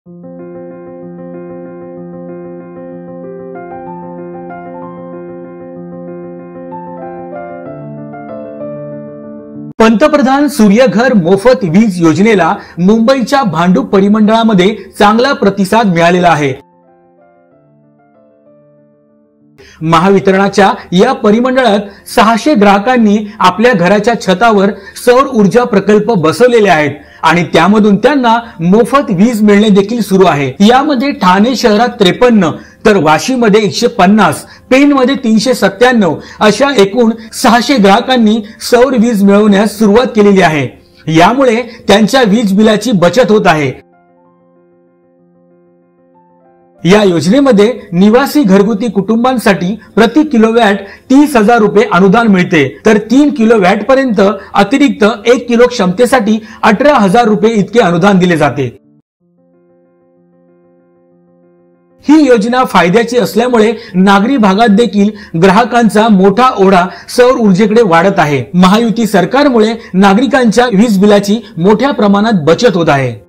पंतप्रधान सूर्यघर मोफत वीज योजनेला मुंबईच्या भांडूप परिमंडळामध्ये चांगला प्रतिसाद मिळालेला आहे। महावितरणाच्या या परिमंडळात 600 ग्राहकांनी आपल्या घराच्या छतावर सौर ऊर्जा प्रकल्प बसवलेले आहेत आणि त्यामधून त्यांना मोफत वीज मिळणे देखील सुरू आहे। यामध्ये ठाणे शहरात 53 तर वाशीमध्ये 150, पेणमध्ये 397 अशा एकूण 600 ग्राहकांनी सौर वीज मिळवण्यास सुरुवात केलेली आहे। यामुळे त्यांच्या वीज बिलाची बचत होत आहे। या योजनेमध्ये निवासी घरगुती कुटुंबांसाठी प्रति किलोवॅट 30,000 रुपये अनुदान मिळते, तर 3 किलोवॅट पर्यंत अतिरिक्त 1 किलो क्षमतेसाठी 18,000 रुपये इतके अनुदान दिले जाते। ही योजना फायद्याची असल्यामुळे नागरी भागात देखील ग्राहकांचा मोठा ओढा सौर ऊर्जेकडे वाढत आहे। महायुती सरकारमुळे नागरिकांच्या वीज बिलाची मोठ्या प्रमाणात बचत होत आहे।